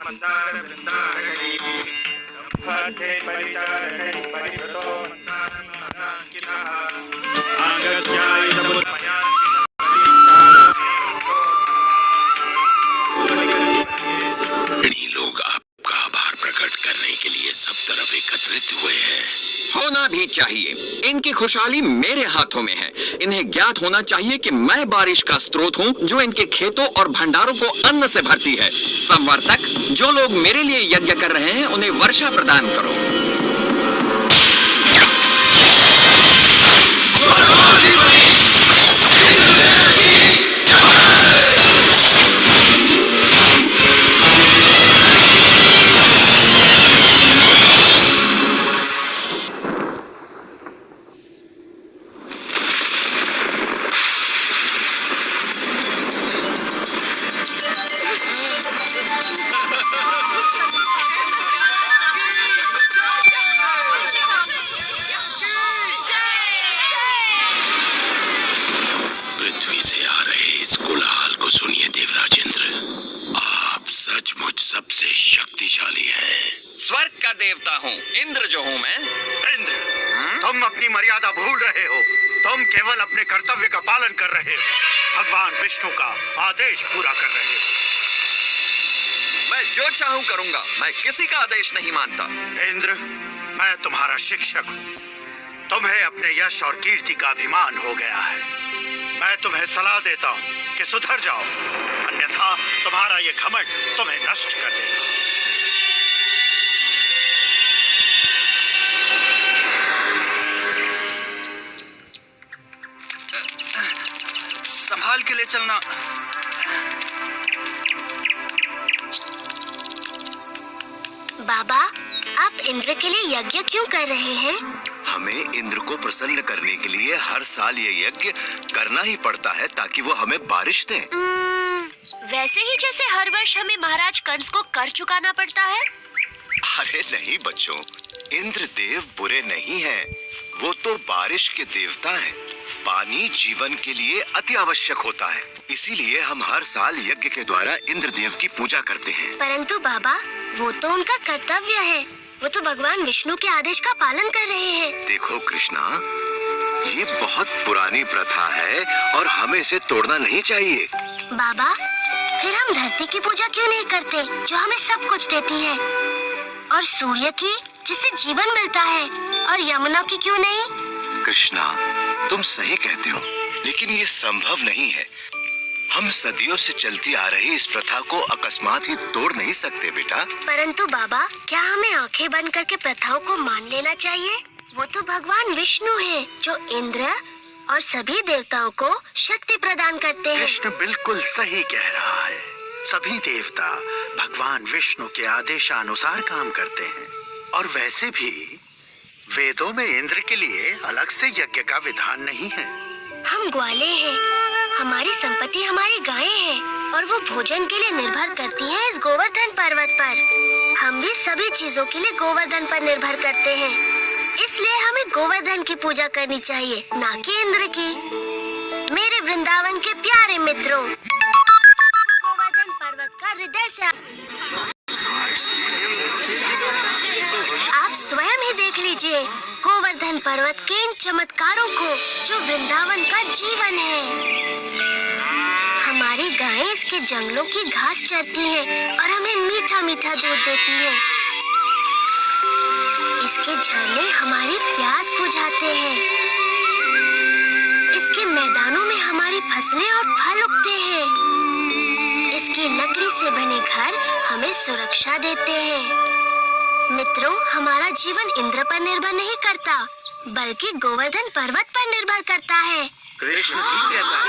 लोग आपका आभार प्रकट करने के लिए सब तरफ एकत्रित हुए हैं। होना भी चाहिए। इनकी खुशहाली मेरे हाथों में है। इन्हें ज्ञात होना चाहिए कि मैं बारिश का स्रोत हूँ जो इनके खेतों और भंडारों को अन्न से भरती है। संवर्तक, जो लोग मेरे लिए यज्ञ कर रहे हैं उन्हें वर्षा प्रदान करो। सुनिए देवराजेंद्र, आप सचमुच सबसे शक्तिशाली हैं। स्वर्ग का देवता हूँ, इंद्र जो हूँ मैं। इंद्र, तुम अपनी मर्यादा भूल रहे हो। तुम केवल अपने कर्तव्य का पालन कर रहे हो। भगवान विष्णु का आदेश पूरा कर रहे हो। मैं जो चाहूँ करूँगा, मैं किसी का आदेश नहीं मानता। इंद्र, मैं तुम्हारा शिक्षक हूँ। तुम्हें अपने यश और कीर्ति का अभिमान हो गया है। मैं तुम्हें सलाह देता हूँ कि सुधर जाओ, अन्यथा तुम्हारा ये घमंड तुम्हें नष्ट कर देगा। संभाल के ले चलना। बाबा, आप इंद्र के लिए यज्ञ क्यों कर रहे हैं? हमें इंद्र को प्रसन्न करने के लिए हर साल ये यज्ञ करना ही पड़ता है ताकि वो हमें बारिश दे। वैसे ही जैसे हर वर्ष हमें महाराज कंस को कर चुकाना पड़ता है। अरे नहीं बच्चों, इंद्र देव बुरे नहीं हैं। वो तो बारिश के देवता हैं। पानी जीवन के लिए अति आवश्यक होता है, इसीलिए हम हर साल यज्ञ के द्वारा इंद्र देव की पूजा करते हैं। परंतु बाबा, वो तो उनका कर्तव्य है। वो तो भगवान विष्णु के आदेश का पालन कर रहे हैं। देखो कृष्णा, ये बहुत पुरानी प्रथा है और हमें इसे तोड़ना नहीं चाहिए। बाबा, फिर हम धरती की पूजा क्यों नहीं करते जो हमें सब कुछ देती है, और सूर्य की जिससे जीवन मिलता है, और यमुना की क्यों नहीं? कृष्णा, तुम सही कहते हो, लेकिन ये संभव नहीं है। हम सदियों से चलती आ रही इस प्रथा को अकस्मात ही तोड़ नहीं सकते बेटा। परंतु बाबा, क्या हमें आंखें बंद करके प्रथाओं को मान लेना चाहिए? वो तो भगवान विष्णु हैं, जो इंद्र और सभी देवताओं को शक्ति प्रदान करते हैं। कृष्ण बिल्कुल सही कह रहा है। सभी देवता भगवान विष्णु के आदेशानुसार काम करते हैं, और वैसे भी वेदों में इंद्र के लिए अलग से यज्ञ का विधान नहीं है। हम ग्वाले हैं, हमारी संपत्ति हमारी गायें हैं, और वो भोजन के लिए निर्भर करती हैं इस गोवर्धन पर्वत पर। हम भी सभी चीजों के लिए गोवर्धन पर निर्भर करते हैं, इसलिए हमें गोवर्धन की पूजा करनी चाहिए, ना कि इंद्र की। मेरे वृंदावन के प्यारे मित्रों, गोवर्धन पर्वत का हृदय से आप स्वयं ही देख लीजिए गोवर्धन पर्वत के इन चमत्कारों को, जो वृंदावन का जीवन है। हमारी गायें इसके जंगलों की घास चरती हैं और हमें मीठा मीठा दूध देती हैं। इसके झरने हमारी प्यास बुझाते हैं। इसके मैदानों में हमारी फसलें और फल उगते हैं। इसकी लकड़ी से बने घर हमें सुरक्षा देते हैं। मित्रों, हमारा जीवन इंद्र पर निर्भर नहीं करता, बल्कि गोवर्धन पर्वत पर निर्भर करता है। कृष्ण ठीक कहता है।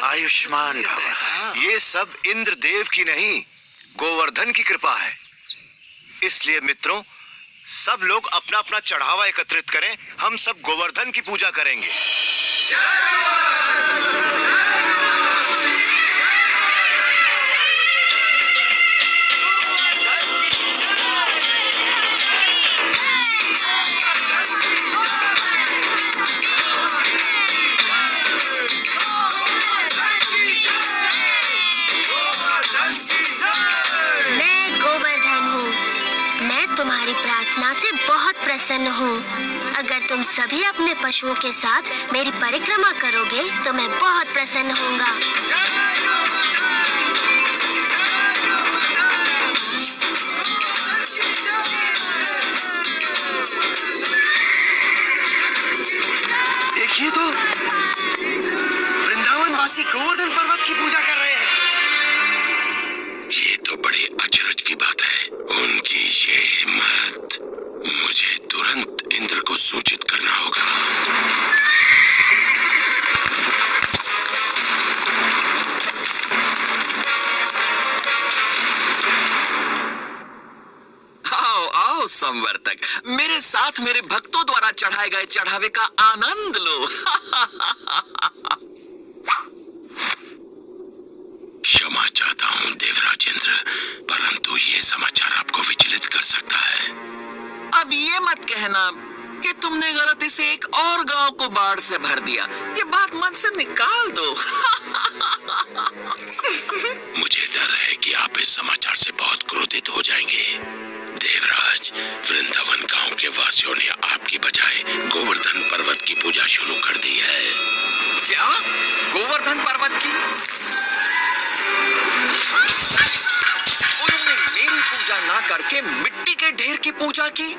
आयुष्मान भव। ये सब इंद्र देव की नहीं, गोवर्धन की कृपा है। इसलिए मित्रों, सब लोग अपना अपना चढ़ावा एकत्रित करें। हम सब गोवर्धन की पूजा करेंगे। घटना से बहुत प्रसन्न हूँ। अगर तुम सभी अपने पशुओं के साथ मेरी परिक्रमा करोगे तो मैं बहुत प्रसन्न होऊंगा। देखिए तो, वृंदावन वासी गोवर्धन पर्वत की पूजा कर रहे हैं। ये तो बड़ी अचरज की बात है। उनकी ये हिम्मत! मुझे तुरंत इंद्र को सूचित करना होगा। आओ आओ संवर्तक, मेरे साथ मेरे भक्तों द्वारा चढ़ाए गए चढ़ावे का आनंद लो। क्षमा चाहता हूँ देवराज इंद्र, परंतु ये समाचार आपको विचलित कर सकता है। अब ये मत कहना कि तुमने गलती से एक और गांव को बाढ़ से भर दिया। ये बात मन से निकाल दो। मुझे डर है कि आप इस समाचार से बहुत क्रोधित हो जाएंगे। देवराज, वृंदावन गांव के वासियों ने आपकी बजाय गोवर्धन पर्वत की पूजा शुरू कर दी है। क्या? गोवर्धन पर्वत की? उन्होंने मेरी पूजा ना करके मिट्टी के ढेर की पूजा की?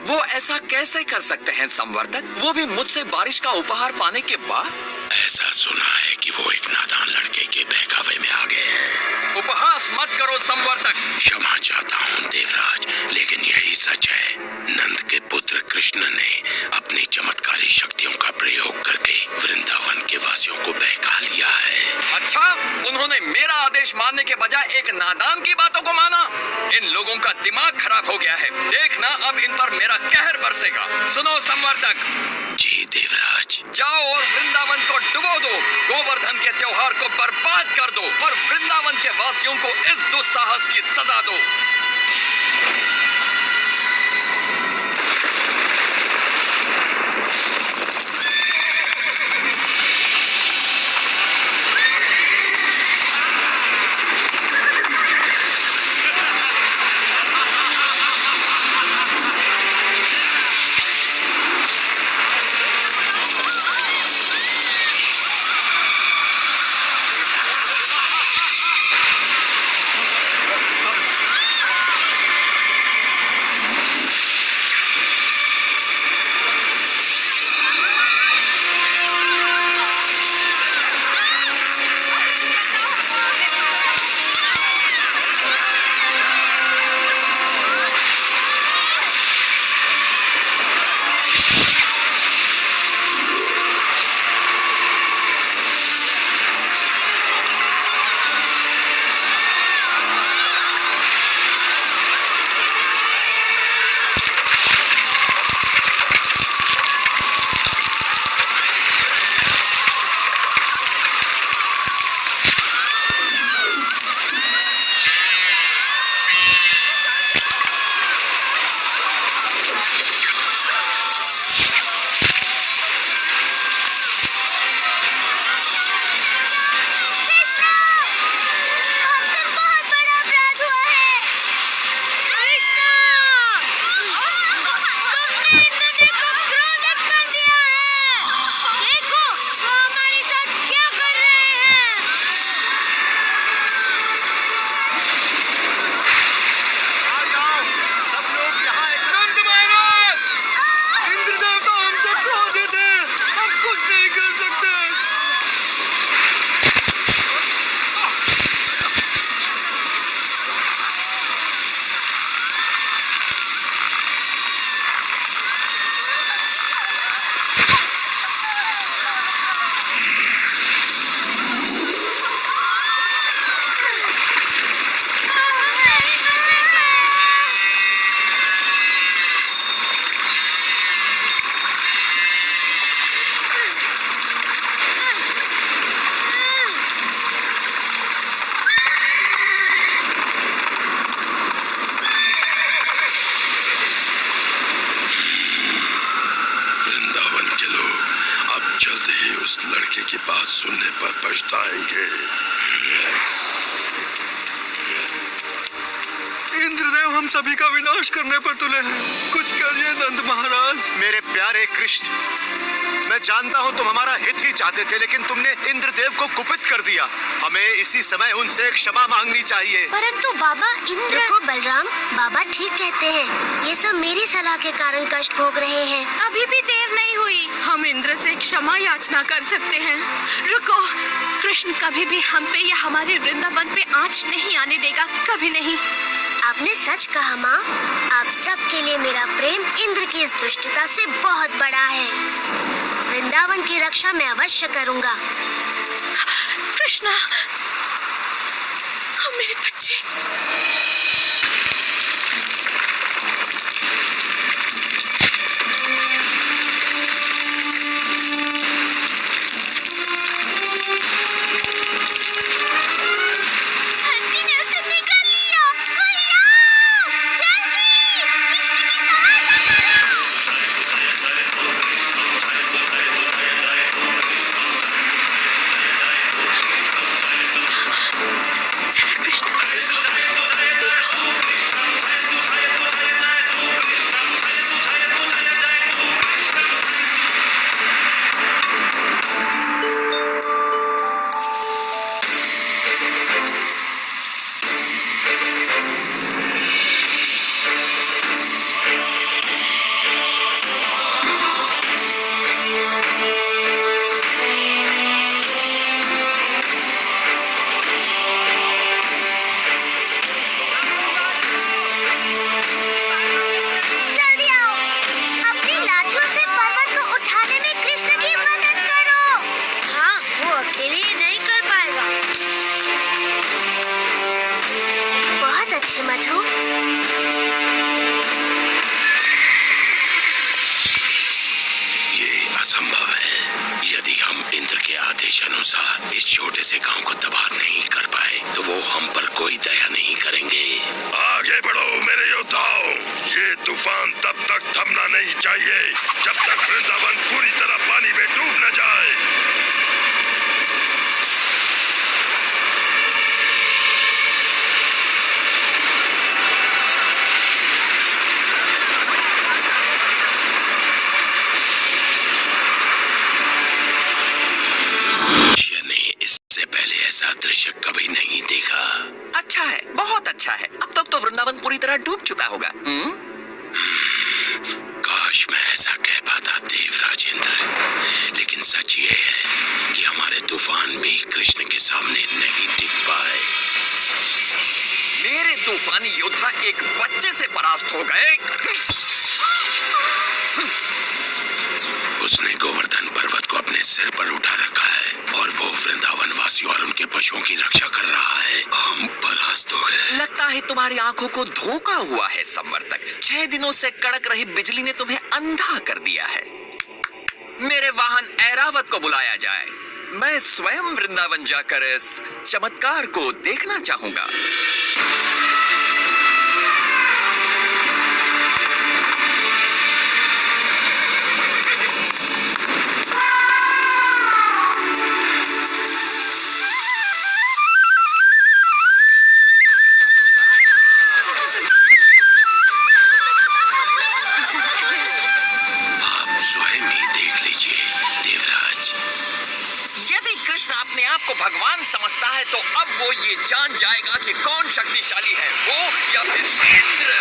वो ऐसा कैसे कर सकते हैं संवर्तक, वो भी मुझसे बारिश का उपहार पाने के बाद? ऐसा सुना है कि वो एक नादान लड़के के बहकावे में आ गए हैं। उपहास मत करो संवर्तक। क्षमा चाहता हूँ देवराज, लेकिन यही सच है। नंद के पुत्र कृष्ण ने अपनी चमत्कारी शक्तियों का प्रयोग करके वृंदावन के वासियों को बहका लिया है। अच्छा, उन्होंने मेरा आदेश मानने के बजाय एक नादान की बातों को माना। इन लोगों का दिमाग खराब हो गया है। देखना अब इन पर मेरा कहर बरसेगा। सुनो संवर्तक। जी देवराज। जाओ और वृंदावन को डुबो दो, गोवर्धन के त्योहार को बर्बाद कर दो और वृंदावन के वासियों को इस दुस्साहस की सजा दो। सुनने पर पछताएंगे। इंद्रदेव हम सभी का विनाश करने पर तुले हैं। कुछ करिए नंद महाराज। मेरे प्यारे कृष्ण, मैं जानता हूँ तुम हमारा हित ही चाहते थे, लेकिन तुमने इंद्रदेव को कुपित कर दिया। हमें इसी समय उनसे क्षमा मांगनी चाहिए। परंतु बाबा इंद्र को बलराम, बाबा ठीक कहते हैं। ये सब मेरी सलाह के कारण कष्ट भोग रहे हैं। अभी भी देर नहीं हुई, हम इंद्र से क्षमा याचना कर सकते हैं। रुको, कृष्ण कभी भी हम पे या हमारे वृंदावन पे आंच नहीं आने देगा, कभी नहीं। आपने सच कहा माँ। आप सबके लिए मेरा प्रेम इंद्र की इस दुष्टता से बहुत बड़ा है। वृंदावन की रक्षा मैं अवश्य करूँगा। कृष्णा, मेरे बच्चे। अनुसार इस छोटे से गांव को तबाह नहीं कर पाए तो वो हम पर कोई दया नहीं करेंगे। आगे बढ़ो मेरे योद्धाओं, ये तूफान तब तक थमना नहीं चाहिए जब तक वृंदावन पूरी तरह पानी में डूब न जाए। ऐसा दृश्य कभी नहीं देखा। अच्छा है, बहुत अच्छा है। अब तक तो वृंदावन पूरी तरह डूब चुका होगा। काश मैं ऐसा कह पाता देवराज इंद्र, लेकिन सच ये है कि हमारे तूफान भी कृष्ण के सामने नहीं टिक पाए। मेरे तूफानी योद्धा एक बच्चे से परास्त हो गए। उसने गोवर्धन पर्वत को अपने सिर पर उठा रखा है और वो वृंदावन वासियों और उनके पशुओं की रक्षा कर रहा है। हम परास्त हो गए। लगता है तुम्हारी आंखों को धोखा हुआ है संवर्तक। 6 दिनों से कड़क रही बिजली ने तुम्हें अंधा कर दिया है। मेरे वाहन ऐरावत को बुलाया जाए। मैं स्वयं वृंदावन जाकर इस चमत्कार को देखना चाहूंगा। भगवान समझता है तो अब वो ये जान जाएगा कि कौन शक्तिशाली है, वो या फिर इंद्र।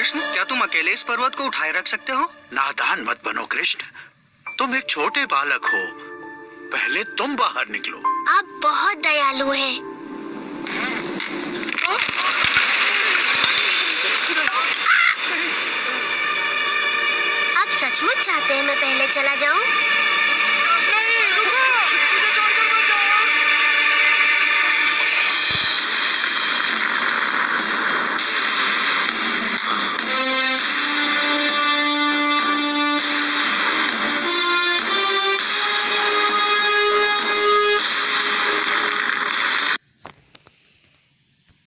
कृष्ण, क्या तुम अकेले इस पर्वत को उठाए रख सकते हो? नादान मत बनो कृष्ण, तुम एक छोटे बालक हो, पहले तुम बाहर निकलो। आप बहुत दयालु हैं। आप सचमुच चाहते हैं मैं पहले चला जाऊं?